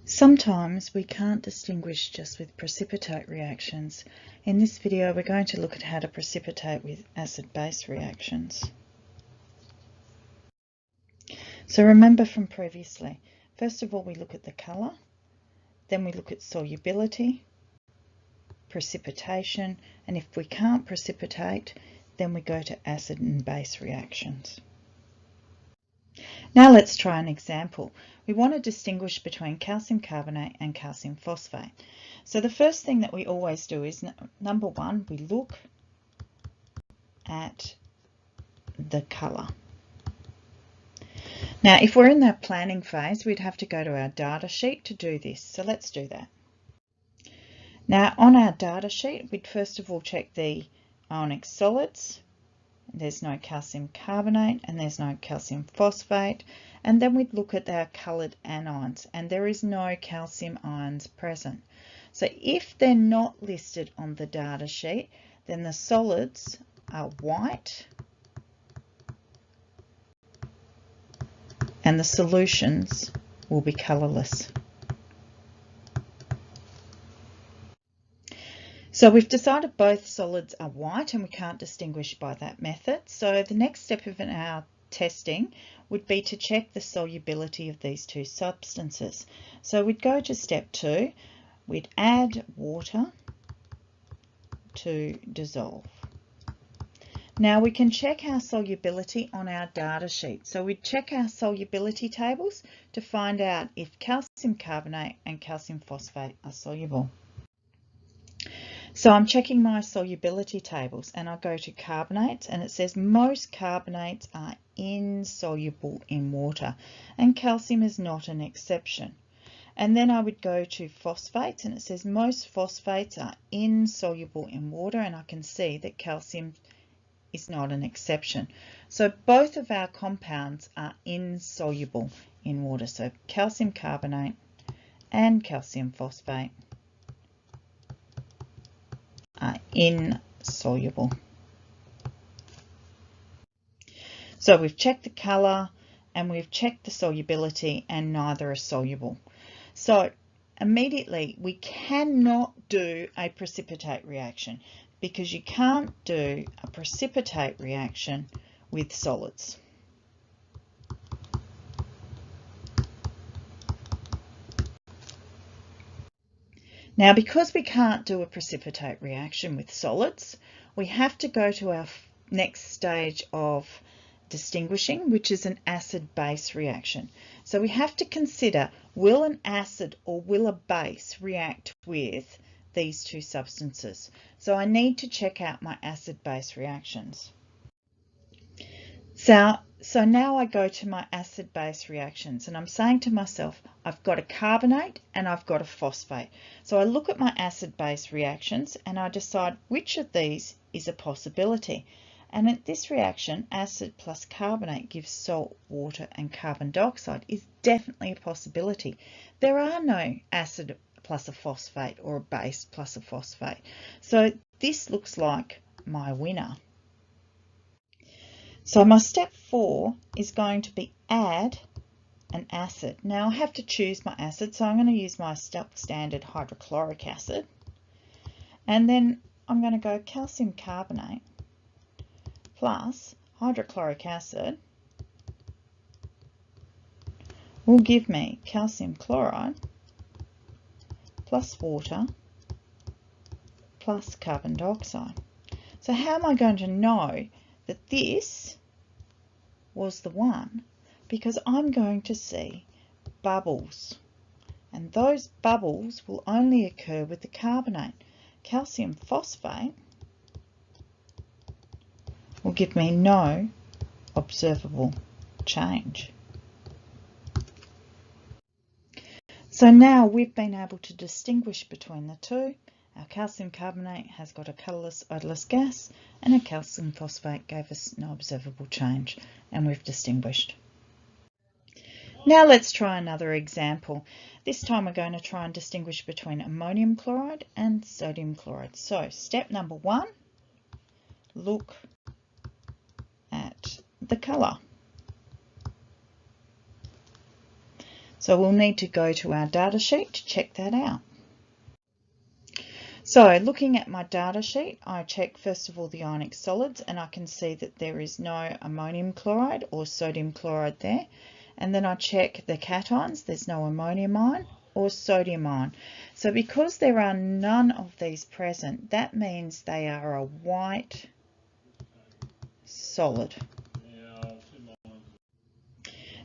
Sometimes we can't distinguish just with precipitate reactions. In this video we're going to look at how to precipitate with acid-base reactions. So remember from previously, first of all we look at the colour, then we look at solubility, precipitation, and if we can't precipitate then we go to acid and base reactions. Now let's try an example. We want to distinguish between calcium carbonate and calcium phosphate. So the first thing that we always do is, number one, we look at the colour. Now if we're in the planning phase, we'd have to go to our data sheet to do this. So let's do that. Now on our data sheet, we'd first of all check the ionic solids. There's no calcium carbonate and there's no calcium phosphate, and then we'd look at our coloured anions, and there is no calcium ions present. So if they're not listed on the data sheet, then the solids are white and the solutions will be colourless. So we've decided both solids are white and we can't distinguish by that method. So the next step of our testing would be to check the solubility of these two substances. So we'd go to step 2, we'd add water to dissolve. Now we can check our solubility on our data sheet. So we'd check our solubility tables to find out if calcium carbonate and calcium phosphate are soluble. So I'm checking my solubility tables and I go to carbonates, and it says most carbonates are insoluble in water and calcium is not an exception. And then I would go to phosphates and it says most phosphates are insoluble in water, and I can see that calcium is not an exception. So both of our compounds are insoluble in water. So calcium carbonate and calcium phosphate are insoluble. So we've checked the colour and we've checked the solubility, and neither are soluble. So immediately we cannot do a precipitate reaction, because you can't do a precipitate reaction with solids. Now, because we can't do a precipitate reaction with solids, we have to go to our next stage of distinguishing, which is an acid-base reaction. So we have to consider, will an acid or will a base react with these two substances? So I need to check out my acid-base reactions. So now I go to my acid-base reactions and I'm saying to myself, I've got a carbonate and I've got a phosphate. So I look at my acid-base reactions and I decide which of these is a possibility. And at this reaction, acid plus carbonate gives salt, water and carbon dioxide is definitely a possibility. There are no acid plus a phosphate or a base plus a phosphate. So this looks like my winner. So my step 4 is going to be add an acid. Now I have to choose my acid, so I'm going to use my standard hydrochloric acid. And then I'm going to go calcium carbonate plus hydrochloric acid will give me calcium chloride plus water plus carbon dioxide. So how am I going to know that this was the one? Because I'm going to see bubbles, and those bubbles will only occur with the carbonate. Calcium phosphate will give me no observable change. So now we've been able to distinguish between the two. Our calcium carbonate has got a colourless, odourless gas, and a calcium phosphate gave us no observable change, and we've distinguished. Now let's try another example. This time we're going to try and distinguish between ammonium chloride and sodium chloride. So step number 1, look at the colour. So we'll need to go to our data sheet to check that out. So looking at my data sheet, I check first of all the ionic solids, and I can see that there is no ammonium chloride or sodium chloride there. And then I check the cations, there's no ammonium ion or sodium ion. So because there are none of these present, that means they are a white solid.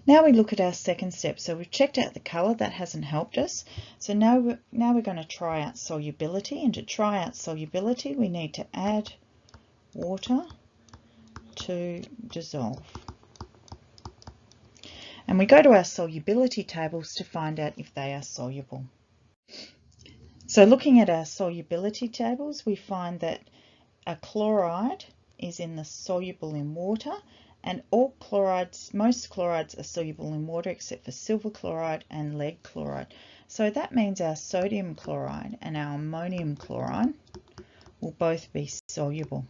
Now we look at our second step. So we've checked out the colour, that hasn't helped us. So now we're going to try out solubility, and to try out solubility we need to add water to dissolve. And we go to our solubility tables to find out if they are soluble. So looking at our solubility tables, we find that a chloride is soluble in water, and all chlorides, most chlorides are soluble in water except for silver chloride and lead chloride. So that means our sodium chloride and our ammonium chloride will both be soluble.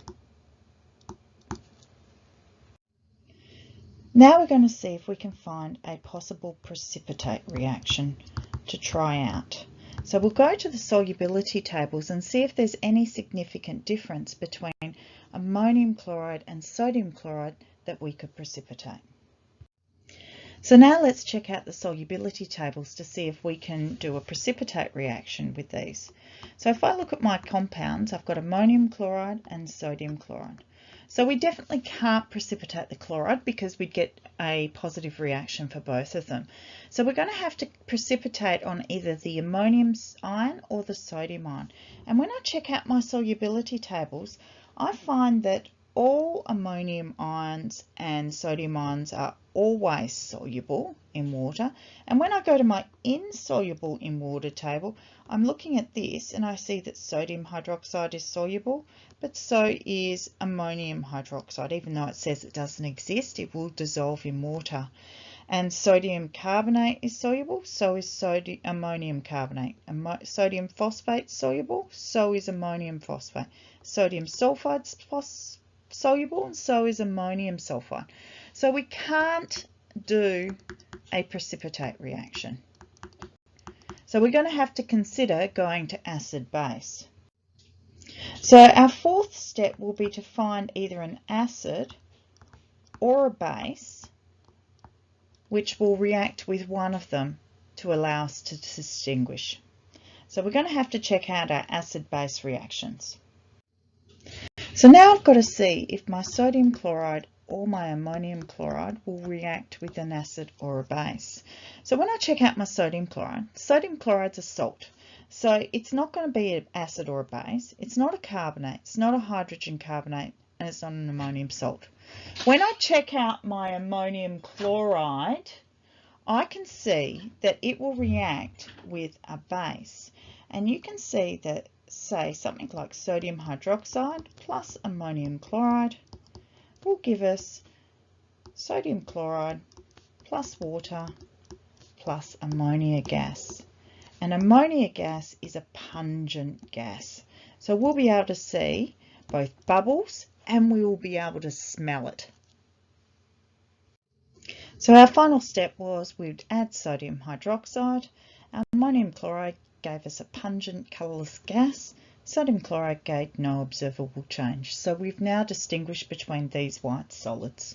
Now we're going to see if we can find a possible precipitate reaction to try out. So we'll go to the solubility tables and see if there's any significant difference between ammonium chloride and sodium chloride that we could precipitate. So now let's check out the solubility tables to see if we can do a precipitate reaction with these. So if I look at my compounds, I've got ammonium chloride and sodium chloride. So we definitely can't precipitate the chloride because we'd get a positive reaction for both of them. So we're going to have to precipitate on either the ammonium ion or the sodium ion. And when I check out my solubility tables, I find that all ammonium ions and sodium ions are always soluble in water. And when I go to my insoluble in water table, I'm looking at this and I see that sodium hydroxide is soluble, but so is ammonium hydroxide. Even though it says it doesn't exist, it will dissolve in water. And sodium carbonate is soluble, so is ammonium carbonate. Sodium phosphate soluble, so is ammonium phosphate. Sodium sulfide's soluble, and so is ammonium sulfide. So we can't do a precipitate reaction. So we're going to have to consider going to acid-base. So our fourth step will be to find either an acid or a base which will react with one of them to allow us to distinguish. So we're going to have to check out our acid-base reactions. So now I've got to see if my sodium chloride or my ammonium chloride will react with an acid or a base. So when I check out my sodium chloride's a salt. So it's not going to be an acid or a base. It's not a carbonate. It's not a hydrogen carbonate, and it's not an ammonium salt. When I check out my ammonium chloride, I can see that it will react with a base. And you can see that, say, something like sodium hydroxide plus ammonium chloride will give us sodium chloride plus water plus ammonia gas. And ammonia gas is a pungent gas. So we'll be able to see both bubbles and we will be able to smell it. So our final step was we'd add sodium hydroxide. Our ammonium chloride gave us a pungent colourless gas. Sodium chloride gave no observable change. So we've now distinguished between these white solids.